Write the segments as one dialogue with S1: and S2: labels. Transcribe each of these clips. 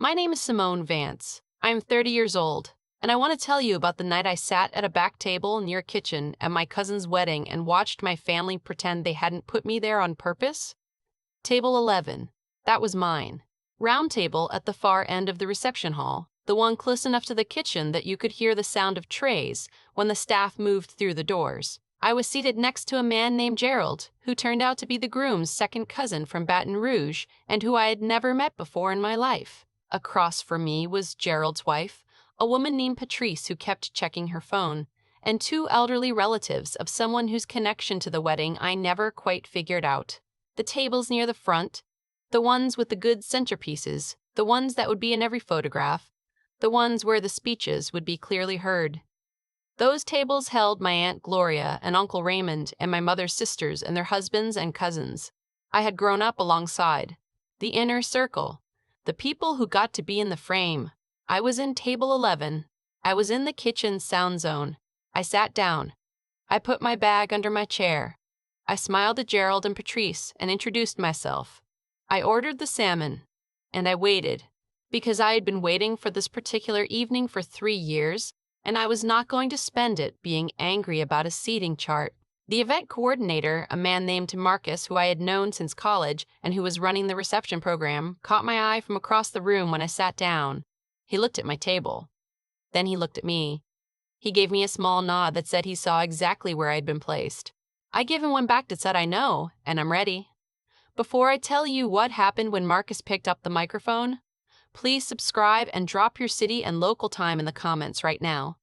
S1: My name is Simone Vance. I am 30 years old, and I want to tell you about the night I sat at a back table near a kitchen at my cousin's wedding and watched my family pretend they hadn't put me there on purpose. Table 11. That was mine. Round table at the far end of the reception hall, the one close enough to the kitchen that you could hear the sound of trays when the staff moved through the doors. I was seated next to a man named Gerald, who turned out to be the groom's second cousin from Baton Rouge and who I had never met before in my life. Across from me was Gerald's wife, a woman named Patrice who kept checking her phone, and two elderly relatives of someone whose connection to the wedding I never quite figured out. The tables near the front, the ones with the good centerpieces, the ones that would be in every photograph, the ones where the speeches would be clearly heard. Those tables held my Aunt Gloria and Uncle Raymond and my mother's sisters and their husbands and cousins. I had grown up alongside. The inner circle. The people who got to be in the frame. I was in table 11. I was in the kitchen sound zone. I sat down. I put my bag under my chair. I smiled at Gerald and Patrice and introduced myself. I ordered the salmon. And I waited. Because I had been waiting for this particular evening for 3 years, and I was not going to spend it being angry about a seating chart. The event coordinator, a man named Marcus, who I had known since college and who was running the reception program, caught my eye from across the room when I sat down. He looked at my table. Then he looked at me. He gave me a small nod that said he saw exactly where I had been placed. I gave him one back that said I know, and I'm ready. Before I tell you what happened when Marcus picked up the microphone, please subscribe and drop your city and local time in the comments right now.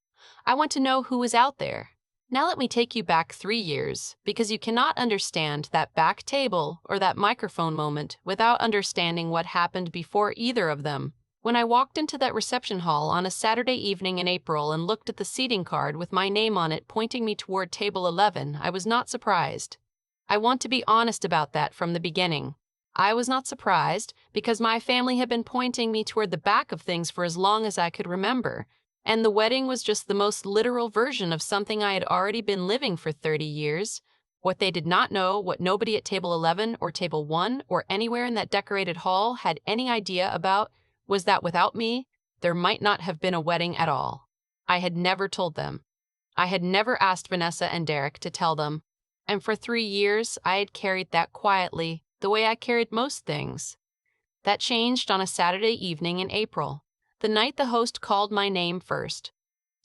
S1: I want to know who was out there. Now let me take you back 3 years, because you cannot understand that back table or that microphone moment without understanding what happened before either of them. When I walked into that reception hall on a Saturday evening in April and looked at the seating card with my name on it pointing me toward table 11, I was not surprised. I want to be honest about that from the beginning. I was not surprised because my family had been pointing me toward the back of things for as long as I could remember, and the wedding was just the most literal version of something I had already been living for 30 years. What they did not know, what nobody at table 11 or table 1 or anywhere in that decorated hall had any idea about, was that without me, there might not have been a wedding at all. I had never told them. I had never asked Vanessa and Derek to tell them, and for 3 years I had carried that quietly, the way I carried most things. That changed on a Saturday evening in April, the night the host called my name first.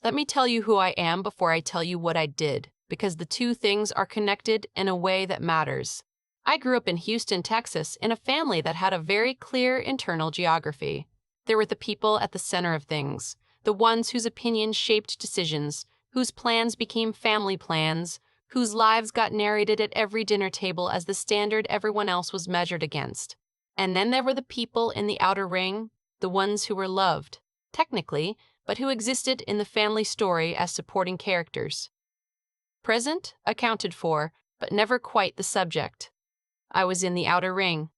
S1: Let me tell you who I am before I tell you what I did, because the two things are connected in a way that matters. I grew up in Houston, Texas, in a family that had a very clear internal geography. There were the people at the center of things, the ones whose opinions shaped decisions, whose plans became family plans, whose lives got narrated at every dinner table as the standard everyone else was measured against. And then there were the people in the outer ring, the ones who were loved, technically, but who existed in the family story as supporting characters. Present, accounted for, but never quite the subject. I was in the outer ring.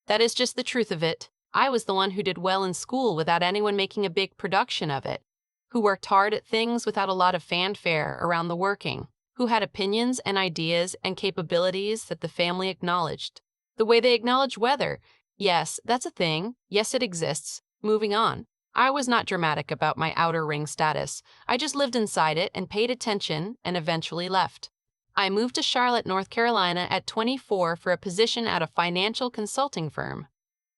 S1: That is just the truth of it. I was the one who did well in school without anyone making a big production of it, who worked hard at things without a lot of fanfare around the working, who had opinions and ideas and capabilities that the family acknowledged. The way they acknowledge weather. Yes, that's a thing. Yes, it exists. Moving on. I was not dramatic about my outer ring status. I just lived inside it and paid attention and eventually left. I moved to Charlotte, North Carolina at 24 for a position at a financial consulting firm.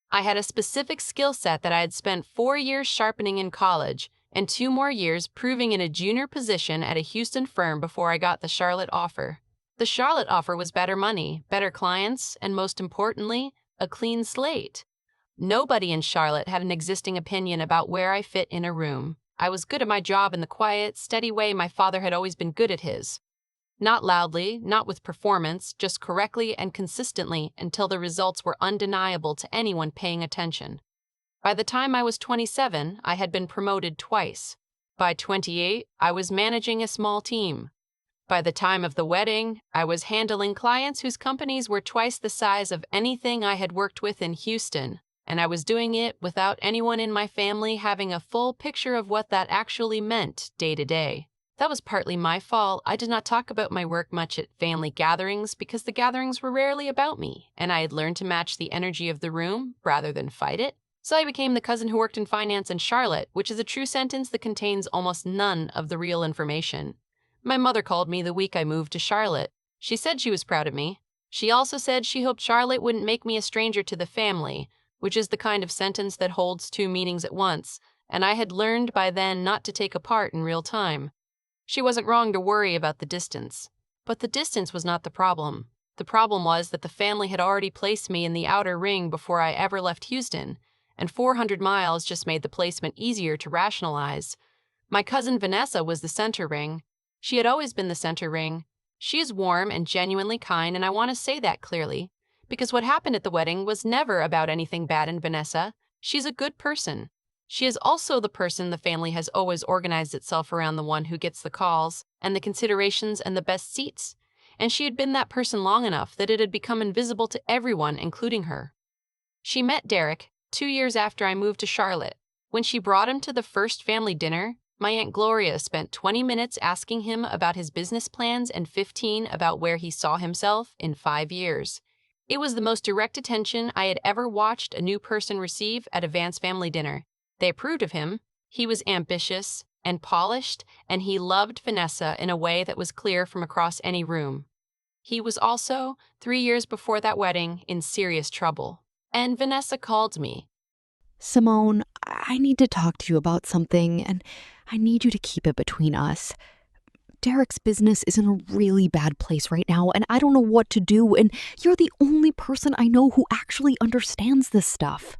S1: I had a specific skill set that I had spent 4 years sharpening in college and 2 more years proving in a junior position at a Houston firm before I got the Charlotte offer. The Charlotte offer was better money, better clients, and most importantly, a clean slate. Nobody in Charlotte had an existing opinion about where I fit in a room. I was good at my job in the quiet, steady way my father had always been good at his. Not loudly, not with performance, just correctly and consistently until the results were undeniable to anyone paying attention. By the time I was 27, I had been promoted twice. By 28, I was managing a small team. By the time of the wedding, I was handling clients whose companies were twice the size of anything I had worked with in Houston, and I was doing it without anyone in my family having a full picture of what that actually meant day to day. That was partly my fault. I did not talk about my work much at family gatherings because the gatherings were rarely about me, and I had learned to match the energy of the room rather than fight it. So I became the cousin who worked in finance in Charlotte, which is a true sentence that contains almost none of the real information. My mother called me the week I moved to Charlotte. She said she was proud of me. She also said she hoped Charlotte wouldn't make me a stranger to the family, which is the kind of sentence that holds two meanings at once, and I had learned by then not to take apart in real time. She wasn't wrong to worry about the distance. But the distance was not the problem. The problem was that the family had already placed me in the outer ring before I ever left Houston, and 400 miles just made the placement easier to rationalize. My cousin Vanessa was the center ring. She had always been the center ring. She is warm and genuinely kind, and I want to say that clearly, because what happened at the wedding was never about anything bad in Vanessa. She's a good person. She is also the person the family has always organized itself around, the one who gets the calls and the considerations and the best seats. And she had been that person long enough that it had become invisible to everyone, including her. She met Derek 2 years after I moved to Charlotte. When she brought him to the first family dinner, my Aunt Gloria spent 20 minutes asking him about his business plans and 15 about where he saw himself in 5 years. It was the most direct attention I had ever watched a new person receive at a Vance family dinner. They approved of him. He was ambitious and polished, and he loved Vanessa in a way that was clear from across any room. He was also, 3 years before that wedding, in serious trouble. And Vanessa called me.
S2: Simone, I need to talk to you about something, and I need you to keep it between us. Derek's business is in a really bad place right now, and I don't know what to do, and you're the only person I know who actually understands this stuff.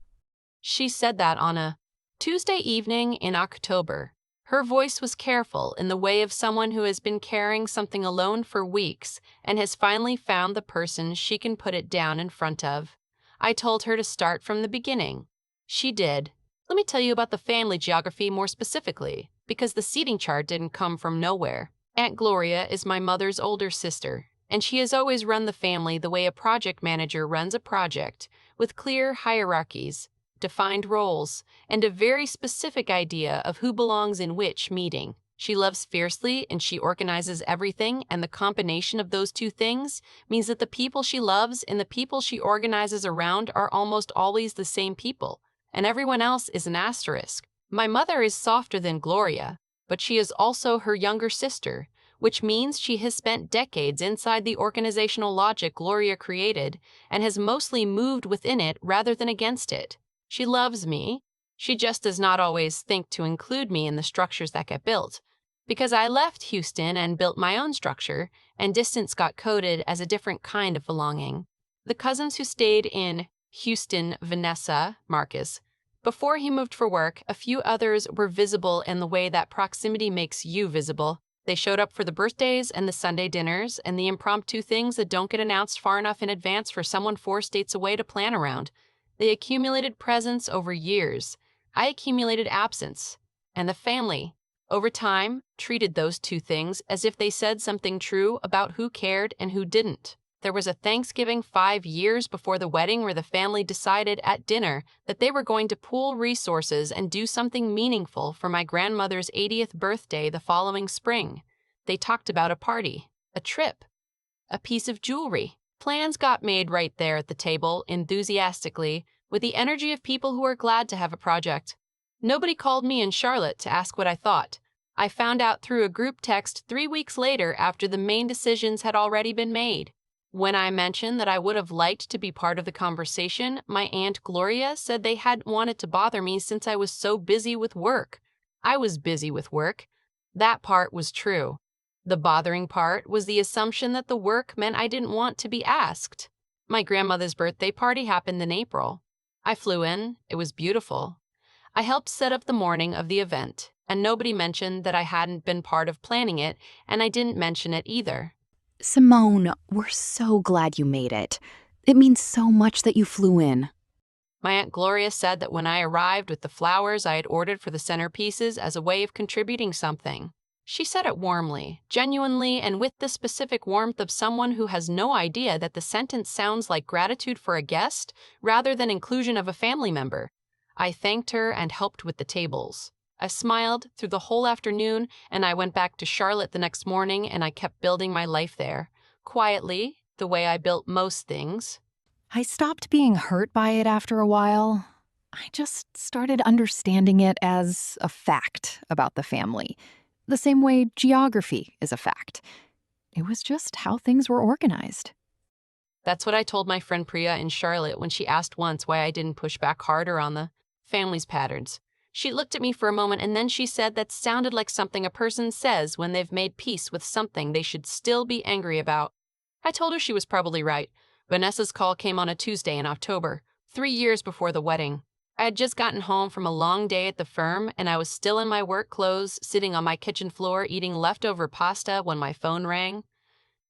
S1: She said that on a Tuesday evening in October. Her voice was careful, in the way of someone who has been carrying something alone for weeks and has finally found the person she can put it down in front of. I told her to start from the beginning. She did. Let me tell you about the family geography more specifically, because the seating chart didn't come from nowhere. Aunt Gloria is my mother's older sister, and she has always run the family the way a project manager runs a project, with clear hierarchies, defined roles, and a very specific idea of who belongs in which meeting. She loves fiercely and she organizes everything, and the combination of those two things means that the people she loves and the people she organizes around are almost always the same people, and everyone else is an asterisk. My mother is softer than Gloria, but she is also her younger sister, which means she has spent decades inside the organizational logic Gloria created and has mostly moved within it rather than against it. She loves me. She just does not always think to include me in the structures that get built. Because I left Houston and built my own structure, and distance got coded as a different kind of belonging. The cousins who stayed in Houston, Vanessa, Marcus, before he moved for work, a few others were visible in the way that proximity makes you visible. They showed up for the birthdays and the Sunday dinners and the impromptu things that don't get announced far enough in advance for someone 4 states away to plan around. They accumulated presence over years. I accumulated absence. And the family, over time, treated those two things as if they said something true about who cared and who didn't. There was a Thanksgiving 5 years before the wedding where the family decided at dinner that they were going to pool resources and do something meaningful for my grandmother's 80th birthday the following spring. They talked about a party, a trip, a piece of jewelry. Plans got made right there at the table, enthusiastically, with the energy of people who are glad to have a project. Nobody called me in Charlotte to ask what I thought. I found out through a group text 3 weeks later after the main decisions had already been made. When I mentioned that I would have liked to be part of the conversation, my Aunt Gloria said they hadn't wanted to bother me since I was so busy with work. I was busy with work. That part was true. The bothering part was the assumption that the work meant I didn't want to be asked. My grandmother's birthday party happened in April. I flew in. It was beautiful. I helped set up the morning of the event, and nobody mentioned that I hadn't been part of planning it, and I didn't mention it either.
S2: Simone, we're so glad you made it. It means so much that you flew in.
S1: My Aunt Gloria said that when I arrived with the flowers I had ordered for the centerpieces as a way of contributing something. She said it warmly, genuinely, and with the specific warmth of someone who has no idea that the sentence sounds like gratitude for a guest rather than inclusion of a family member. I thanked her and helped with the tables. I smiled through the whole afternoon, and I went back to Charlotte the next morning, and I kept building my life there, quietly, the way I built most things.
S3: I stopped being hurt by it after a while.
S2: I just started understanding it as a fact about the family, the same way geography is a fact. It was just how things were organized.
S1: That's what I told my friend Priya in Charlotte when she asked once why I didn't push back harder on the family's patterns. She looked at me for a moment and then she said that sounded like something a person says when they've made peace with something they should still be angry about. I told her she was probably right. Vanessa's call came on a Tuesday in October, 3 years before the wedding. I had just gotten home from a long day at the firm and I was still in my work clothes, sitting on my kitchen floor eating leftover pasta when my phone rang.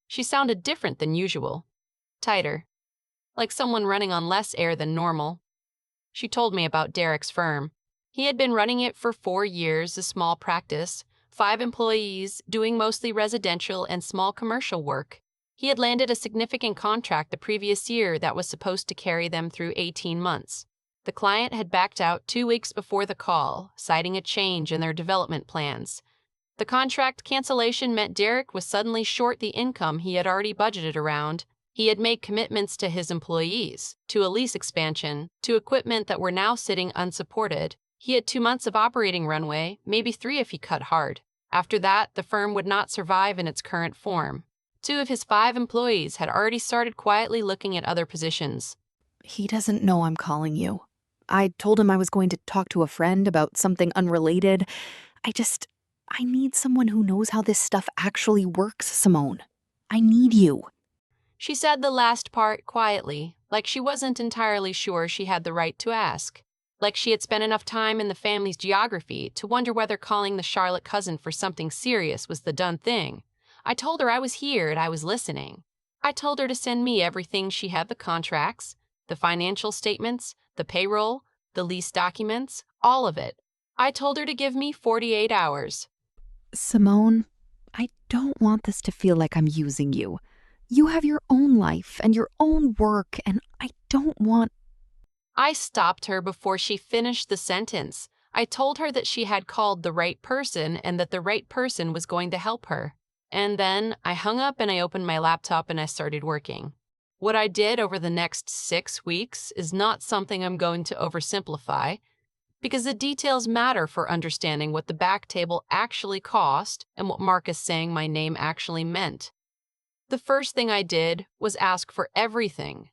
S1: She sounded different than usual. Tighter, like someone running on less air than normal. She told me about Derek's firm. He had been running it for 4 years, a small practice, 5 employees, doing mostly residential and small commercial work. He had landed a significant contract the previous year that was supposed to carry them through 18 months. The client had backed out 2 weeks before the call, citing a change in their development plans. The contract cancellation meant Derek was suddenly short the income he had already budgeted around. He had made commitments to his employees, to a lease expansion, to equipment that were now sitting unsupported. He had 2 months of operating runway, maybe 3 if he cut hard. After that, the firm would not survive in its current form. 2 of his 5 employees had already started quietly looking at other positions.
S2: He doesn't know I'm calling you. I told him I was going to talk to a friend about something unrelated. I need someone who knows how this stuff actually works, Simone. I need you.
S1: She said the last part quietly, like she wasn't entirely sure she had the right to ask. Like she had spent enough time in the family's geography to wonder whether calling the Charlotte cousin for something serious was the done thing. I told her I was here and I was listening. I told her to send me everything she had, the contracts, the financial statements, the payroll, the lease documents, all of it. I told her to give me 48 hours.
S2: Simone, I don't want this to feel like I'm using you. You have your own life and your own work, and I don't want.
S1: I stopped her before she finished the sentence. I told her that she had called the right person and that the right person was going to help her. And then I hung up and I opened my laptop and I started working. What I did over the next 6 weeks is not something I'm going to oversimplify, because the details matter for understanding what the back table actually cost and what Marcus saying my name actually meant. The first thing I did was ask for everything.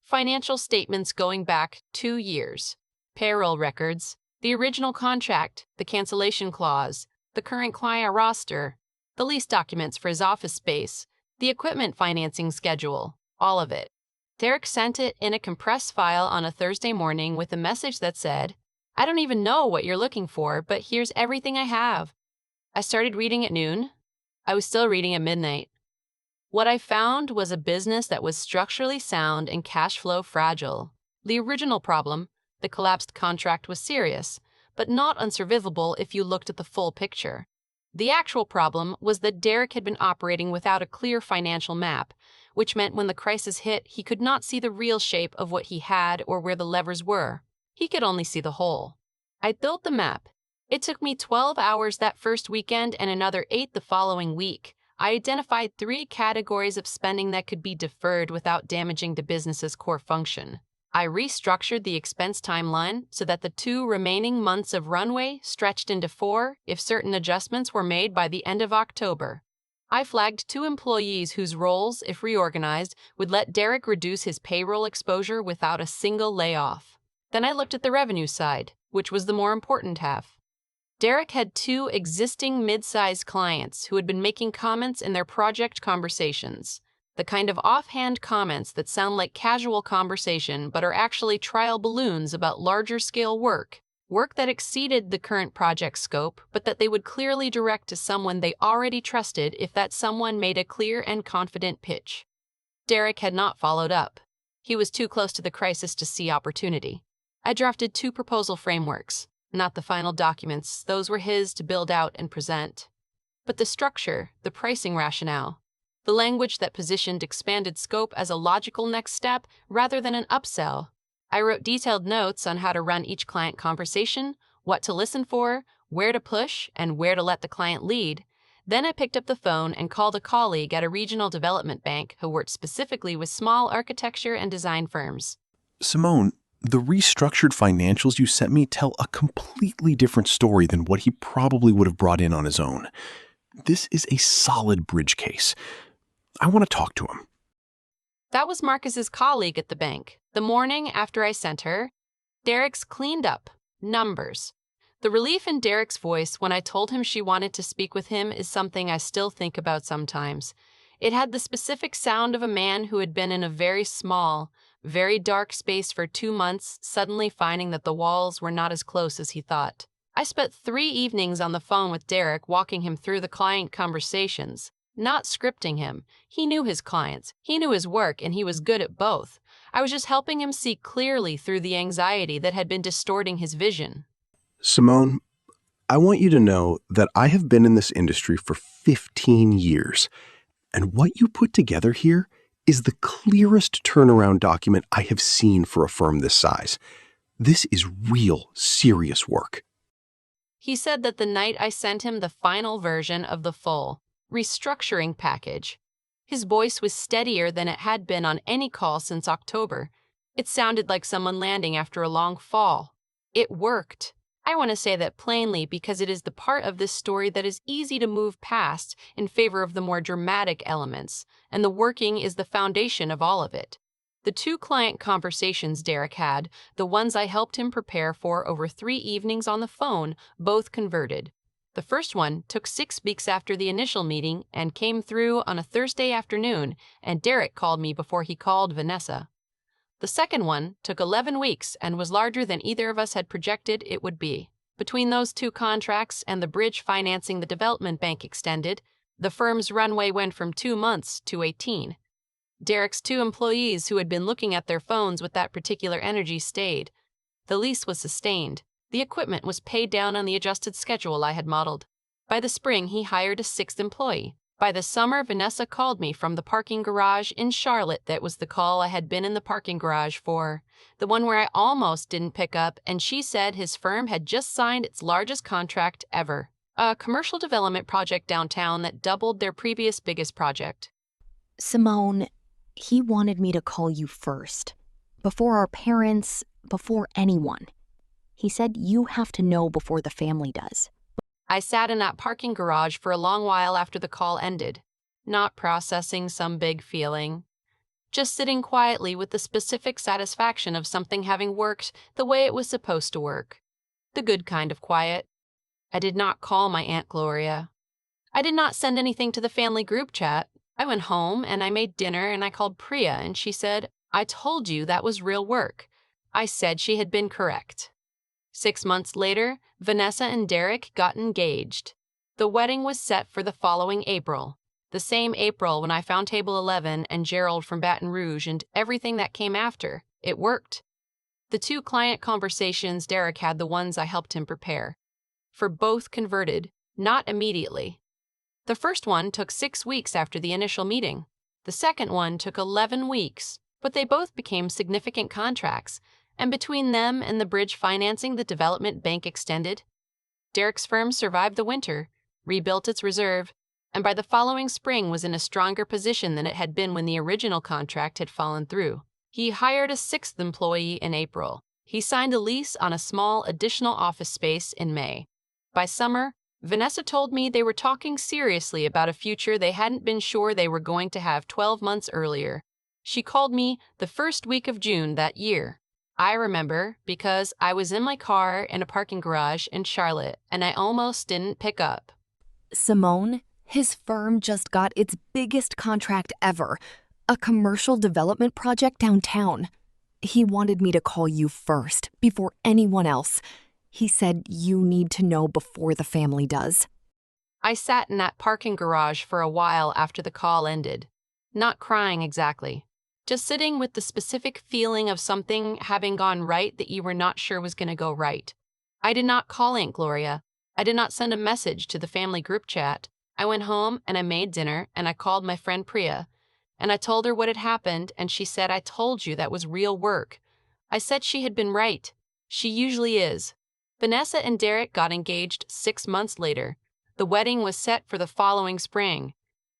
S1: Financial statements going back 2 years, payroll records, the original contract, the cancellation clause, the current client roster, the lease documents for his office space, the equipment financing schedule, all of it. Derek sent it in a compressed file on a Thursday morning with a message that said, "I don't even know what you're looking for, but here's everything I have." I started reading at noon. I was still reading at midnight. What I found was a business that was structurally sound and cash flow fragile. The original problem, the collapsed contract, was serious, but not unsurvivable if you looked at the full picture. The actual problem was that Derek had been operating without a clear financial map, which meant when the crisis hit, he could not see the real shape of what he had or where the levers were. He could only see the whole. I built the map. It took me 12 hours that first weekend and another 8 the following week. I identified 3 categories of spending that could be deferred without damaging the business's core function. I restructured the expense timeline so that the 2 remaining months of runway stretched into 4 if certain adjustments were made by the end of October. I flagged 2 employees whose roles, if reorganized, would let Derek reduce his payroll exposure without a single layoff. Then I looked at the revenue side, which was the more important half. Derek had 2 existing mid-sized clients who had been making comments in their project conversations, the kind of offhand comments that sound like casual conversation but are actually trial balloons about larger-scale work that exceeded the current project scope but that they would clearly direct to someone they already trusted if that someone made a clear and confident pitch. Derek had not followed up. He was too close to the crisis to see opportunity. I drafted 2 proposal frameworks. Not the final documents, those were his to build out and present. But the structure, the pricing rationale, the language that positioned expanded scope as a logical next step rather than an upsell. I wrote detailed notes on how to run each client conversation, what to listen for, where to push, and where to let the client lead. Then I picked up the phone and called a colleague at a regional development bank who worked specifically with small architecture and design firms.
S3: Simone, The restructured financials you sent me tell a completely different story than what he probably would have brought in on his own. This is a solid bridge case. I want to talk to him.
S1: That was Marcus's colleague at the bank. The morning after I sent her, Derek's cleaned up. Numbers. The relief in Derek's voice when I told him she wanted to speak with him is something I still think about sometimes. It had the specific sound of a man who had been in a very small, very dark space for 2 months, suddenly finding that the walls were not as close as he thought. I spent 3 evenings on the phone with Derek, walking him through the client conversations, not scripting him. He knew his clients, he knew his work, and he was good at both. I was just helping him see clearly through the anxiety that had been distorting his vision.
S3: Simone, I want you to know that I have been in this industry for 15 years, and what you put together here is the clearest turnaround document I have seen for a firm this size. This is real, serious work.
S1: He said that the night I sent him the final version of the full restructuring package, his voice was steadier than it had been on any call since October. It sounded like someone landing after a long fall. It worked. I want to say that plainly because it is the part of this story that is easy to move past in favor of the more dramatic elements, and the working is the foundation of all of it. The 2 client conversations Derek had, the ones I helped him prepare for over 3 evenings on the phone, both converted. The first one took 6 weeks after the initial meeting and came through on a Thursday afternoon, and Derek called me before he called Vanessa. The second one took 11 weeks and was larger than either of us had projected it would be. Between those 2 contracts and the bridge financing the development bank extended, the firm's runway went from 2 months to 18. Derek's 2 employees who had been looking at their phones with that particular energy stayed. The lease was sustained. The equipment was paid down on the adjusted schedule I had modeled. By the spring, he hired a 6th employee. By the summer, Vanessa called me from the parking garage in Charlotte. That was the call I had been in the parking garage for, the one where I almost didn't pick up, and she said his firm had just signed its largest contract ever, a commercial development project downtown that doubled their previous biggest project.
S2: Simone, he wanted me to call you first. Before our parents, before anyone. He said you have to know before the family does.
S1: I sat in that parking garage for a long while after the call ended, not processing some big feeling, just sitting quietly with the specific satisfaction of something having worked the way it was supposed to work. The good kind of quiet. I did not call my Aunt Gloria. I did not send anything to the family group chat. I went home and I made dinner and I called Priya and she said, "I told you that was real work." I said she had been correct. 6 months later, Vanessa and Derek got engaged. The wedding was set for the following April, the same April when I found Table 11 and Gerald from Baton Rouge and everything that came after. It worked. The 2 client conversations Derek had, the ones I helped him prepare, for both converted, not immediately. The first one took 6 weeks after the initial meeting. The second one took 11 weeks, but they both became significant contracts, and between them and the bridge financing the development bank extended, Derek's firm survived the winter, rebuilt its reserve, and by the following spring was in a stronger position than it had been when the original contract had fallen through. He hired a 6th employee in April. He signed a lease on a small additional office space in May. By summer, Vanessa told me they were talking seriously about a future they hadn't been sure they were going to have 12 months earlier. She called me the first week of June that year. I remember because I was in my car in a parking garage in Charlotte and I almost didn't pick up.
S2: Simone, his firm just got its biggest contract ever, a commercial development project downtown. He wanted me to call you first, before anyone else. He said you need to know before the family does.
S1: I sat in that parking garage for a while after the call ended, not crying exactly, just sitting with the specific feeling of something having gone right that you were not sure was going to go right. I did not call Aunt Gloria. I did not send a message to the family group chat. I went home and I made dinner and I called my friend Priya. And I told her what had happened and she said, "I told you that was real work." I said she had been right. She usually is. Vanessa and Derek got engaged 6 months later. The wedding was set for the following spring.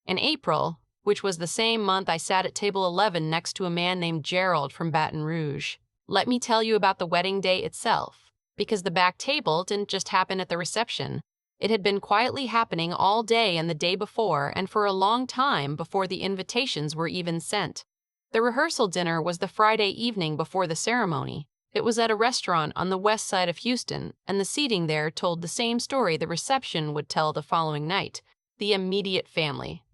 S1: In April, which was the same month I sat at table 11 next to a man named Gerald from Baton Rouge. Let me tell you about the wedding day itself, because the back table didn't just happen at the reception. It had been quietly happening all day and the day before, and for a long time before the invitations were even sent. The rehearsal dinner was the Friday evening before the ceremony. It was at a restaurant on the west side of Houston, and the seating there told the same story the reception would tell the following night: the immediate family.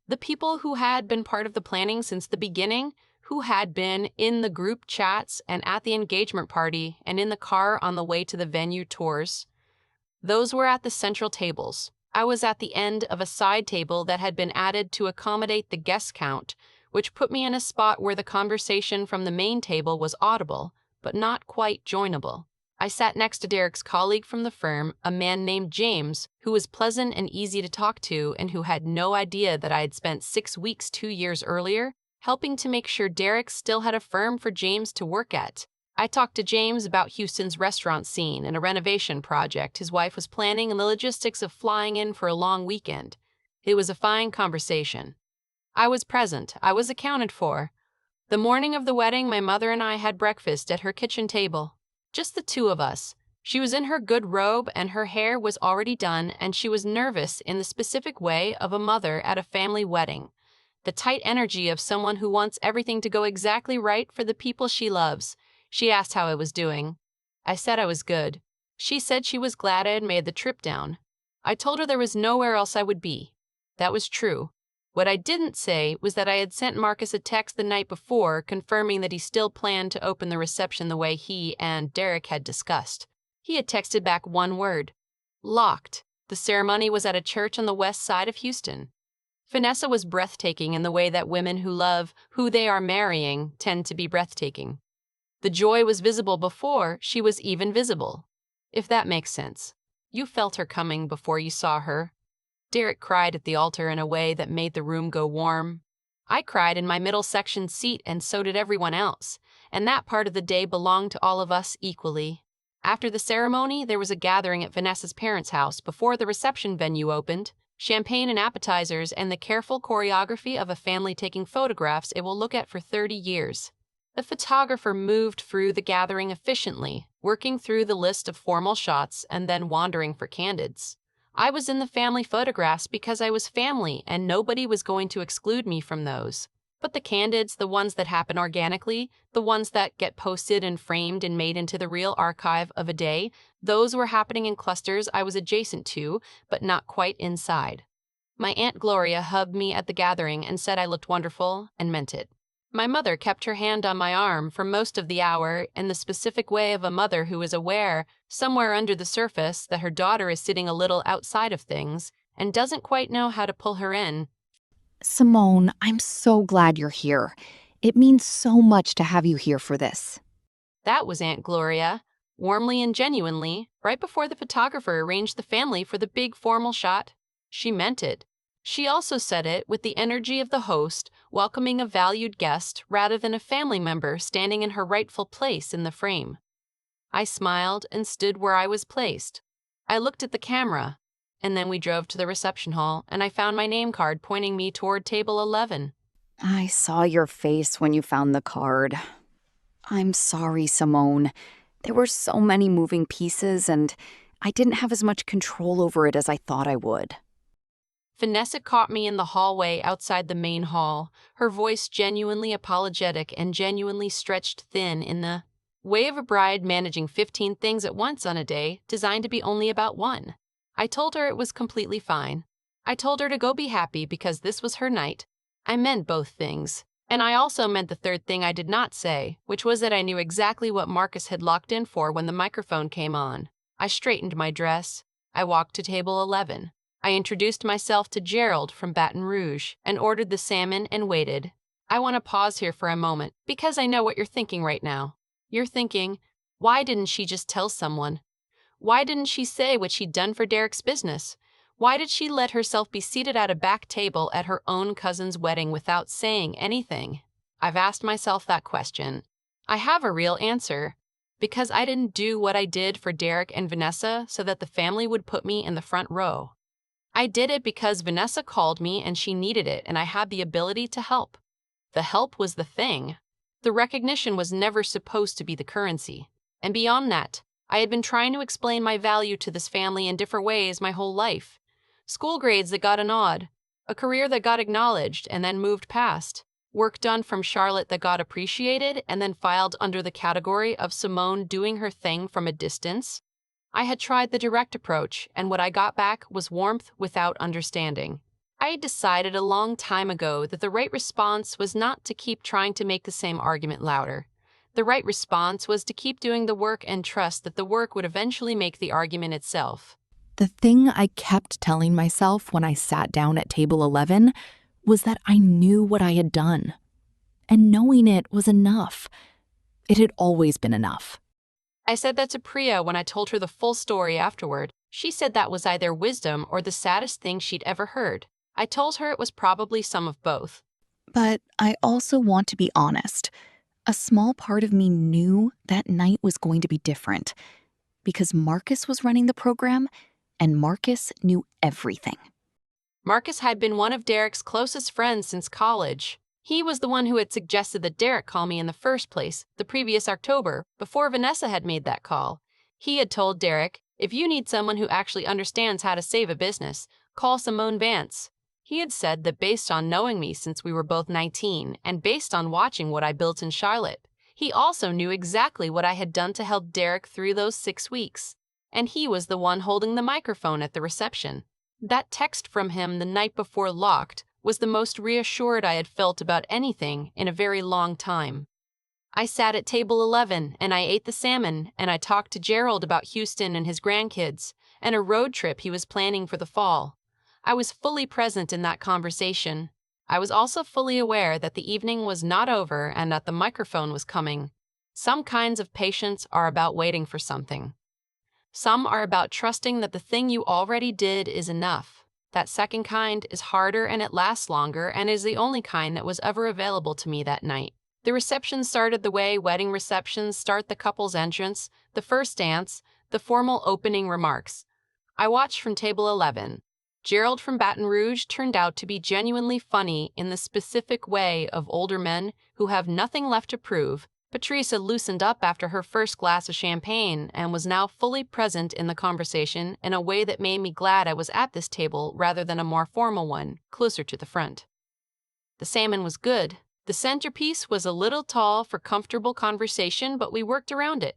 S1: The people who had been part of the planning since the beginning, who had been in the group chats and at the engagement party and in the car on the way to the venue tours. Those were at the central tables. I was at the end of a side table that had been added to accommodate the guest count, which put me in a spot where the conversation from the main table was audible, but not quite joinable. I sat next to Derek's colleague from the firm, a man named James, who was pleasant and easy to talk to and who had no idea that I had spent 6 weeks 2 years earlier helping to make sure Derek still had a firm for James to work at. I talked to James about Houston's restaurant scene and a renovation project his wife was planning and the logistics of flying in for a long weekend. It was a fine conversation. I was present. I was accounted for. The morning of the wedding, my mother and I had breakfast at her kitchen table. Just the two of us. She was in her good robe and her hair was already done, and she was nervous in the specific way of a mother at a family wedding. The tight energy of someone who wants everything to go exactly right for the people she loves. She asked how I was doing. I said I was good. She said she was glad I had made the trip down. I told her there was nowhere else I would be. That was true. What I didn't say was that I had sent Marcus a text the night before confirming that he still planned to open the reception the way he and Derek had discussed. He had texted back one word: locked. The ceremony was at a church on the west side of Houston. Vanessa was breathtaking in the way that women who love who they are marrying tend to be breathtaking. The joy was visible before she was even visible, if that makes sense. You felt her coming before you saw her. Derek cried at the altar in a way that made the room go warm. I cried in my middle section seat, and so did everyone else, and that part of the day belonged to all of us equally. After the ceremony, there was a gathering at Vanessa's parents' house before the reception venue opened. Champagne and appetizers and the careful choreography of a family taking photographs it will look at for 30 years. The photographer moved through the gathering efficiently, working through the list of formal shots and then wandering for candids. I was in the family photographs because I was family and nobody was going to exclude me from those. But the candids, the ones that happen organically, the ones that get posted and framed and made into the real archive of a day, those were happening in clusters I was adjacent to, but not quite inside. My Aunt Gloria hugged me at the gathering and said I looked wonderful, and meant it. My mother kept her hand on my arm for most of the hour in the specific way of a mother who is aware, somewhere under the surface, that her daughter is sitting a little outside of things and doesn't quite know how to pull her in.
S2: Simone, I'm so glad you're here. It means so much to have you here for this.
S1: That was Aunt Gloria, warmly and genuinely, right before the photographer arranged the family for the big formal shot. She meant it. She also said it with the energy of the host, welcoming a valued guest rather than a family member standing in her rightful place in the frame. I smiled and stood where I was placed. I looked at the camera, and then we drove to the reception hall, and I found my name card pointing me toward table 11.
S2: I saw your face when you found the card. I'm sorry, Simone. There were so many moving pieces, and I didn't have as much control over it as I thought I would.
S1: Vanessa caught me in the hallway outside the main hall, her voice genuinely apologetic and genuinely stretched thin in the way of a bride managing 15 things at once on a day designed to be only about one. I told her it was completely fine. I told her to go be happy because this was her night. I meant both things. And I also meant the third thing I did not say, which was that I knew exactly what Marcus had locked in for when the microphone came on. I straightened my dress. I walked to table 11. I introduced myself to Gerald from Baton Rouge and ordered the salmon and waited. I want to pause here for a moment because I know what you're thinking right now. You're thinking, why didn't she just tell someone? Why didn't she say what she'd done for Derek's business? Why did she let herself be seated at a back table at her own cousin's wedding without saying anything? I've asked myself that question. I have a real answer. Because I didn't do what I did for Derek and Vanessa so that the family would put me in the front row. I did it because Vanessa called me and she needed it and I had the ability to help. The help was the thing. The recognition was never supposed to be the currency. And beyond that, I had been trying to explain my value to this family in different ways my whole life. School grades that got a nod, a career that got acknowledged and then moved past, work done from Charlotte that got appreciated and then filed under the category of Simone doing her thing from a distance. I had tried the direct approach, and what I got back was warmth without understanding. I had decided a long time ago that the right response was not to keep trying to make the same argument louder. The right response was to keep doing the work and trust that the work would eventually make the argument itself.
S2: The thing I kept telling myself when I sat down at table 11 was that I knew what I had done. And knowing it was enough. It had always been enough.
S1: I said that to Priya when I told her the full story afterward. She said that was either wisdom or the saddest thing she'd ever heard. I told her it was probably some of both.
S2: But I also want to be honest. A small part of me knew that night was going to be different because Marcus was running the program and Marcus knew everything.
S1: Marcus had been one of Derek's closest friends since college. He was the one who had suggested that Derek call me in the first place, the previous October, before Vanessa had made that call. He had told Derek, if you need someone who actually understands how to save a business, call Simone Vance. He had said that based on knowing me since we were both 19 and based on watching what I built in Charlotte, he also knew exactly what I had done to help Derek through those 6 weeks. And he was the one holding the microphone at the reception. That text from him the night before locked was the most reassured I had felt about anything in a very long time. I sat at table 11 and I ate the salmon and I talked to Gerald about Houston and his grandkids and a road trip he was planning for the fall. I was fully present in that conversation. I was also fully aware that the evening was not over and that the microphone was coming. Some kinds of patience are about waiting for something. Some are about trusting that the thing you already did is enough. That second kind is harder and it lasts longer and is the only kind that was ever available to me that night. The reception started the way wedding receptions start the couple's entrance, the first dance, the formal opening remarks. I watched from table 11. Gerald from Baton Rouge turned out to be genuinely funny in the specific way of older men who have nothing left to prove. Patricia loosened up after her first glass of champagne and was now fully present in the conversation in a way that made me glad I was at this table rather than a more formal one, closer to the front. The salmon was good. The centerpiece was a little tall for comfortable conversation, but we worked around it.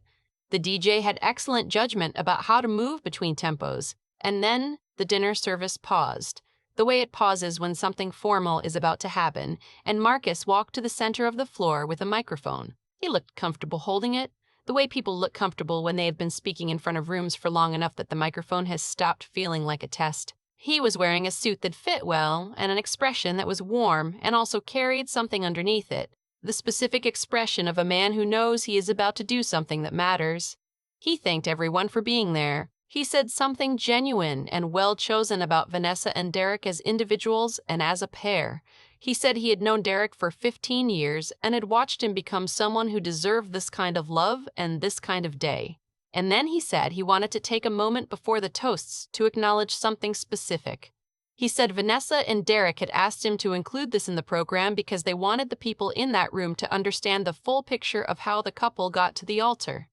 S1: The DJ had excellent judgment about how to move between tempos, and then the dinner service paused, the way it pauses when something formal is about to happen, and Marcus walked to the center of the floor with a microphone. He looked comfortable holding it, the way people look comfortable when they have been speaking in front of rooms for long enough that the microphone has stopped feeling like a test. He was wearing a suit that fit well and an expression that was warm and also carried something underneath it, the specific expression of a man who knows he is about to do something that matters. He thanked everyone for being there. He said something genuine and well-chosen about Vanessa and Derek as individuals and as a pair. He said he had known Derek for 15 years and had watched him become someone who deserved this kind of love and this kind of day. And then he said he wanted to take a moment before the toasts to acknowledge something specific. He said Vanessa and Derek had asked him to include this in the program because they wanted the people in that room to understand the full picture of how the couple got to the altar.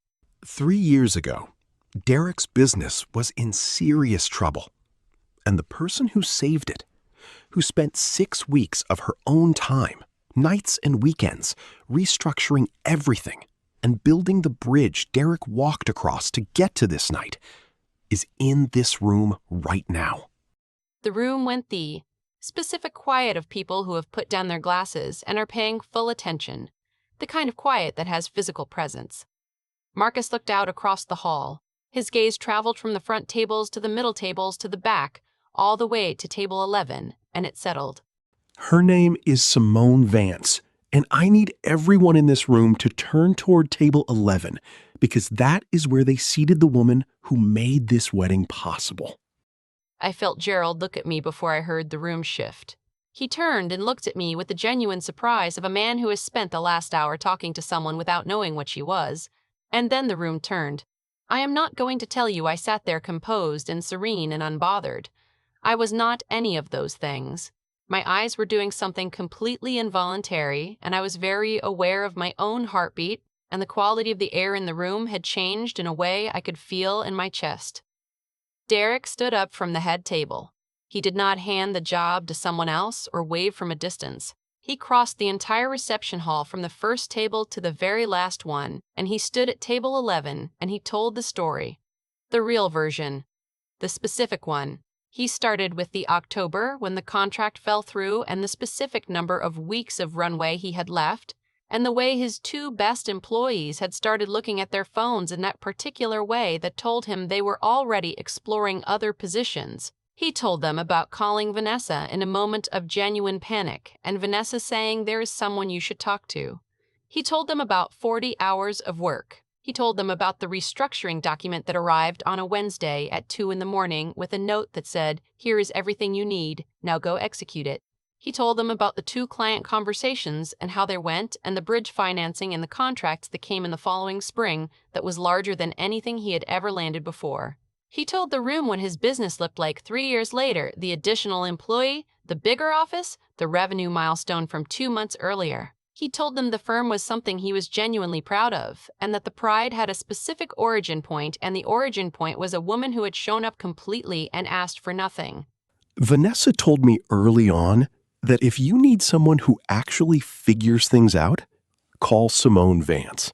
S3: 3 years ago, Derek's business was in serious trouble. And the person who saved it, who spent 6 weeks of her own time, nights and weekends, restructuring everything and building the bridge Derek walked across to get to this night, is in this room right now.
S1: The room went the specific quiet of people who have put down their glasses and are paying full attention, the kind of quiet that has physical presence. Marcus looked out across the hall. His gaze traveled from the front tables to the middle tables to the back, all the way to table 11, and it settled.
S3: Her name is Simone Vance, and I need everyone in this room to turn toward table 11 because that is where they seated the woman who made this wedding possible.
S1: I felt Gerald look at me before I heard the room shift. He turned and looked at me with the genuine surprise of a man who has spent the last hour talking to someone without knowing what she was. And then the room turned. I am not going to tell you I sat there composed and serene and unbothered. I was not any of those things. My eyes were doing something completely involuntary, and I was very aware of my own heartbeat, and the quality of the air in the room had changed in a way I could feel in my chest. Derek stood up from the head table. He did not hand the job to someone else or wave from a distance. He crossed the entire reception hall from the first table to the very last one, and he stood at table 11 and he told the story. The real version. The specific one. He started with the October when the contract fell through and the specific number of weeks of runway he had left, and the way his two best employees had started looking at their phones in that particular way that told him they were already exploring other positions. He told them about calling Vanessa in a moment of genuine panic, and Vanessa saying there is someone you should talk to. He told them about 40 hours of work. He told them about the restructuring document that arrived on a Wednesday at 2 in the morning with a note that said, "Here is everything you need, now go execute it." He told them about the 2 client conversations and how they went and the bridge financing and the contracts that came in the following spring that was larger than anything he had ever landed before. He told the room what his business looked like 3 years later, the additional employee, the bigger office, the revenue milestone from 2 months earlier. He told them the firm was something he was genuinely proud of, and that the pride had a specific origin point, and the origin point was a woman who had shown up completely and asked for nothing.
S3: Vanessa told me early on that if you need someone who actually figures things out, call Simone Vance.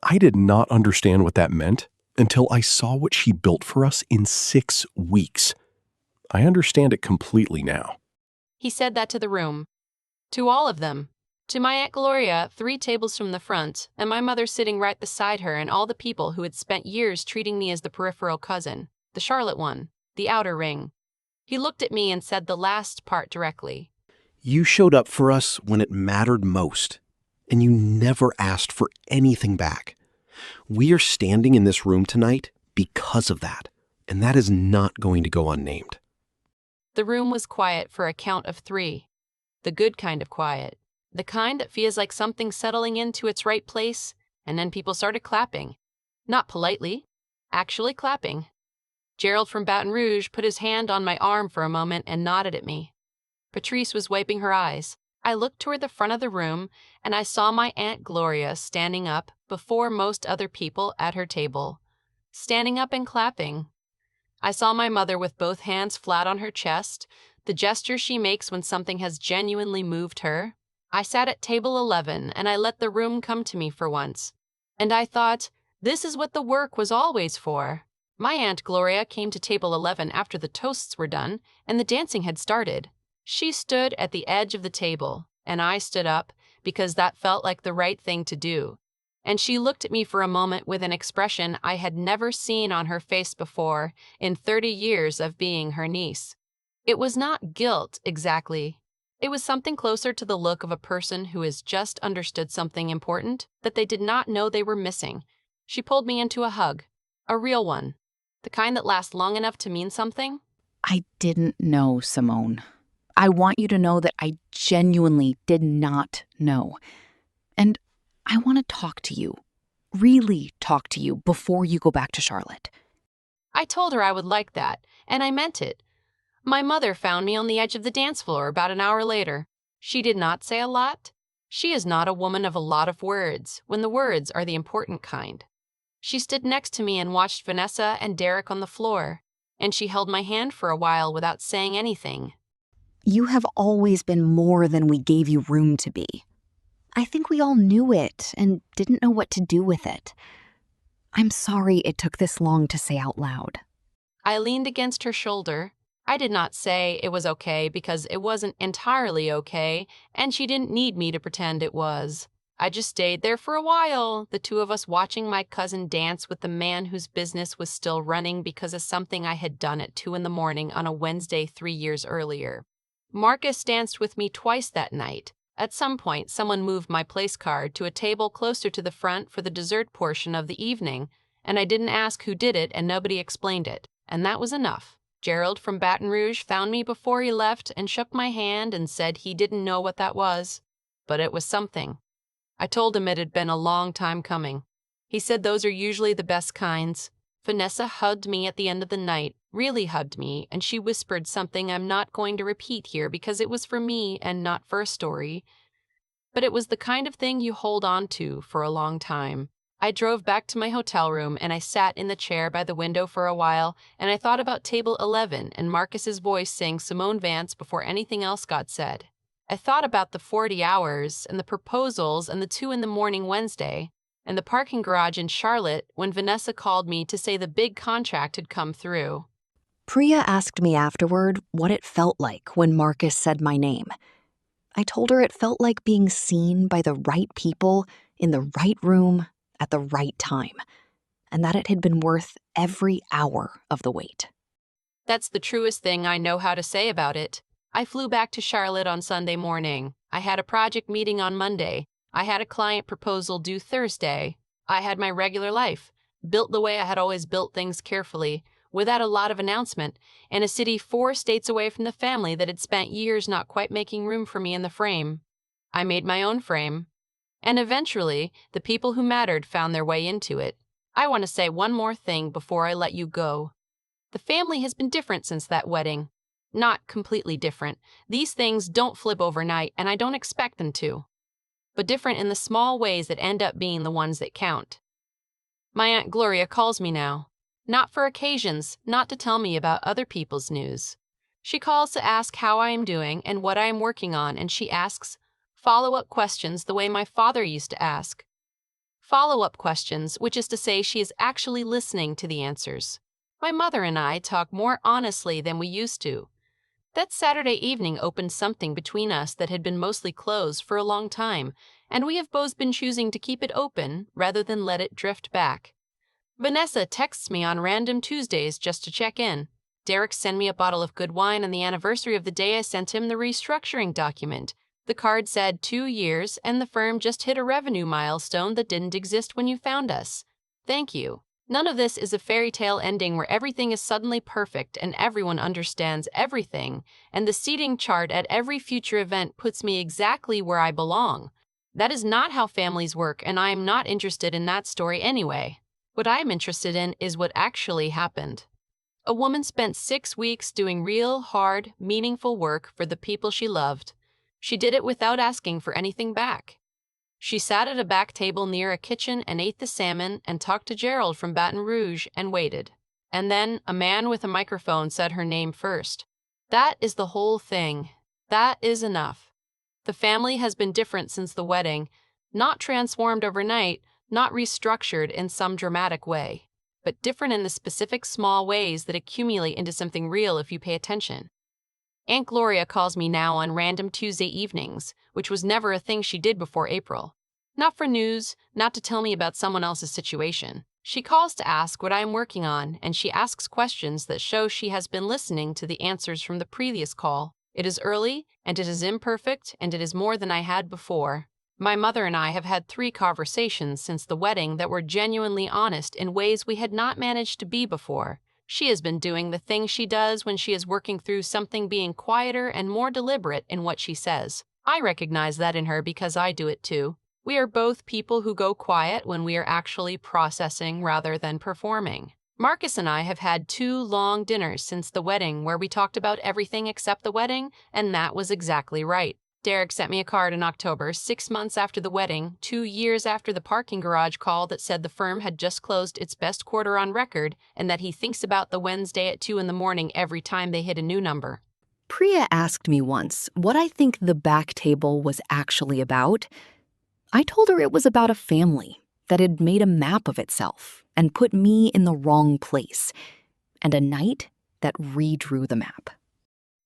S3: I did not understand what that meant until I saw what she built for us in 6 weeks. I understand it completely now.
S1: He said that to the room. To all of them. To my Aunt Gloria, 3 tables from the front, and my mother sitting right beside her, and all the people who had spent years treating me as the peripheral cousin, the Charlotte one, the outer ring. He looked at me and said the last part directly.
S4: You showed up for us when it mattered most, and you never asked for anything back. We are standing in this room tonight because of that, and that is not going to go unnamed.
S1: The room was quiet for a count of 3. The good kind of quiet. The kind that feels like something settling into its right place, and then people started clapping. Not politely, actually clapping. Gerald from Baton Rouge put his hand on my arm for a moment and nodded at me. Patrice was wiping her eyes. I looked toward the front of the room, and I saw my Aunt Gloria standing up before most other people at her table. Standing up and clapping. I saw my mother with both hands flat on her chest, the gesture she makes when something has genuinely moved her. I sat at table 11, and I let the room come to me for once. And I thought, this is what the work was always for. My Aunt Gloria came to table 11 after the toasts were done, and the dancing had started. She stood at the edge of the table, and I stood up, because that felt like the right thing to do. And she looked at me for a moment with an expression I had never seen on her face before in 30 years of being her niece. It was not guilt, exactly. It was something closer to the look of a person who has just understood something important that they did not know they were missing. She pulled me into a hug, a real one, the kind that lasts long enough to mean something.
S2: I didn't know, Simone. I want you to know that I genuinely did not know. And I want to talk to you, really talk to you before you go back to Charlotte.
S1: I told her I would like that, and I meant it. My mother found me on the edge of the dance floor about an hour later. She did not say a lot. She is not a woman of a lot of words, when the words are the important kind. She stood next to me and watched Vanessa and Derek on the floor, and she held my hand for a while without saying anything.
S2: You have always been more than we gave you room to be. I think we all knew it and didn't know what to do with it. I'm sorry it took this long to say out loud.
S1: I leaned against her shoulder. I did not say it was okay because it wasn't entirely okay, and she didn't need me to pretend it was. I just stayed there for a while, the 2 of us watching my cousin dance with the man whose business was still running because of something I had done at 2 in the morning on a Wednesday 3 years earlier. Marcus danced with me twice that night. At some point, someone moved my place card to a table closer to the front for the dessert portion of the evening, and I didn't ask who did it and nobody explained it, and that was enough. Gerald from Baton Rouge found me before he left and shook my hand and said he didn't know what that was, but it was something. I told him it had been a long time coming. He said those are usually the best kinds. Vanessa hugged me at the end of the night, really hugged me, and she whispered something I'm not going to repeat here because it was for me and not for a story. But it was the kind of thing you hold on to for a long time. I drove back to my hotel room and I sat in the chair by the window for a while, and I thought about Table 11 and Marcus's voice saying Simone Vance before anything else got said. I thought about the 40 hours and the proposals and the 2 in the morning Wednesday and the parking garage in Charlotte when Vanessa called me to say the big contract had come through.
S2: Priya asked me afterward what it felt like when Marcus said my name. I told her it felt like being seen by the right people in the right room at the right time, and that it had been worth every hour of the wait.
S1: That's the truest thing I know how to say about it. I flew back to Charlotte on Sunday morning. I had a project meeting on Monday. I had a client proposal due Thursday. I had my regular life, built the way I had always built things carefully, without a lot of announcement, in a city 4 states away from the family that had spent years not quite making room for me in the frame. I made my own frame. And eventually, the people who mattered found their way into it. I want to say one more thing before I let you go. The family has been different since that wedding. Not completely different. These things don't flip overnight, and I don't expect them to. But different in the small ways that end up being the ones that count. My Aunt Gloria calls me now. Not for occasions, not to tell me about other people's news. She calls to ask how I am doing and what I am working on, and she asks follow-up questions the way my father used to ask. Follow-up questions, which is to say she is actually listening to the answers. My mother and I talk more honestly than we used to. That Saturday evening opened something between us that had been mostly closed for a long time, and we have both been choosing to keep it open rather than let it drift back. Vanessa texts me on random Tuesdays just to check in. Derek sent me a bottle of good wine on the anniversary of the day I sent him the restructuring document. The card said 2 years, and the firm just hit a revenue milestone that didn't exist when you found us. Thank you. None of this is a fairy tale ending where everything is suddenly perfect and everyone understands everything, and the seating chart at every future event puts me exactly where I belong. That is not how families work, and I am not interested in that story anyway. What I am interested in is what actually happened. A woman spent 6 weeks doing real, hard, meaningful work for the people she loved. She did it without asking for anything back. She sat at a back table near a kitchen and ate the salmon and talked to Gerald from Baton Rouge and waited. And then a man with a microphone said her name first. That is the whole thing. That is enough. The family has been different since the wedding, not transformed overnight, not restructured in some dramatic way, but different in the specific small ways that accumulate into something real if you pay attention. Aunt Gloria calls me now on random Tuesday evenings, which was never a thing she did before April. Not for news, not to tell me about someone else's situation. She calls to ask what I am working on, and she asks questions that show she has been listening to the answers from the previous call. It is early, and it is imperfect, and it is more than I had before. My mother and I have had 3 conversations since the wedding that were genuinely honest in ways we had not managed to be before. She has been doing the thing she does when she is working through something, being quieter and more deliberate in what she says. I recognize that in her because I do it too. We are both people who go quiet when we are actually processing rather than performing. Marcus and I have had 2 long dinners since the wedding where we talked about everything except the wedding, and that was exactly right. Derek sent me a card in October, 6 months after the wedding, 2 years after the parking garage call that said the firm had just closed its best quarter on record and that he thinks about the Wednesday at 2 in the morning every time they hit a new number.
S2: Priya asked me once what I think the back table was actually about. I told her it was about a family that had made a map of itself and put me in the wrong place, and a night that redrew the map.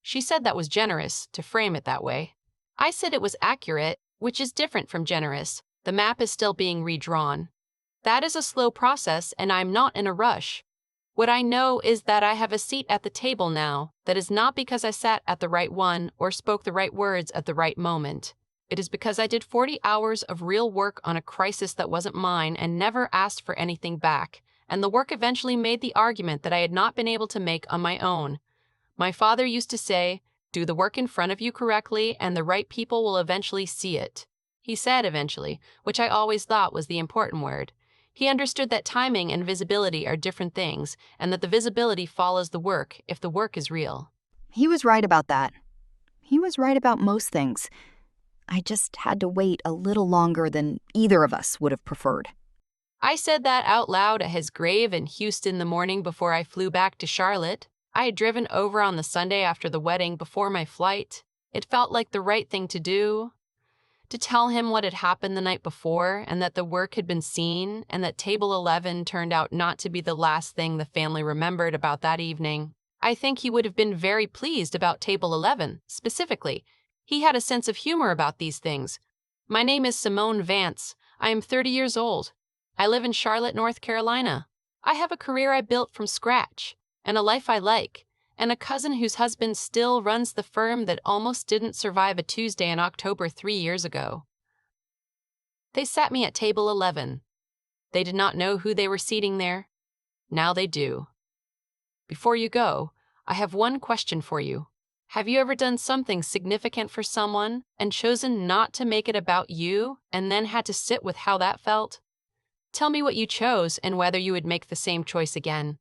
S1: She said that was generous, to frame it that way. I said it was accurate, which is different from generous. The map is still being redrawn. That is a slow process, and I'm not in a rush. What I know is that I have a seat at the table now. That is not because I sat at the right one or spoke the right words at the right moment. It is because I did 40 hours of real work on a crisis that wasn't mine and never asked for anything back, and the work eventually made the argument that I had not been able to make on my own. My father used to say, "Do the work in front of you correctly, and the right people will eventually see it." He said eventually, which I always thought was the important word. He understood that timing and visibility are different things, and that the visibility follows the work if the work is real.
S2: He was right about that. He was right about most things. I just had to wait a little longer than either of us would have preferred.
S1: I said that out loud at his grave in Houston the morning before I flew back to Charlotte. I had driven over on the Sunday after the wedding before my flight. It felt like the right thing to do. To tell him what had happened the night before, and that the work had been seen, and that Table 11 turned out not to be the last thing the family remembered about that evening. I think he would have been very pleased about Table 11, specifically. He had a sense of humor about these things. My name is Simone Vance. I am 30 years old. I live in Charlotte, North Carolina. I have a career I built from scratch, and a life I like, and a cousin whose husband still runs the firm that almost didn't survive a Tuesday in October 3 years ago. They sat me at Table 11. They did not know who they were seating there. Now they do. Before you go, I have one question for you. Have you ever done something significant for someone and chosen not to make it about you and then had to sit with how that felt? Tell me what you chose and whether you would make the same choice again.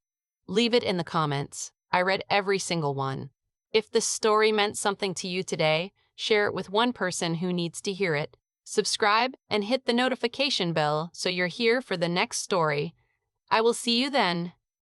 S1: Leave it in the comments. I read every single one. If this story meant something to you today, share it with one person who needs to hear it. Subscribe and hit the notification bell so you're here for the next story. I will see you then.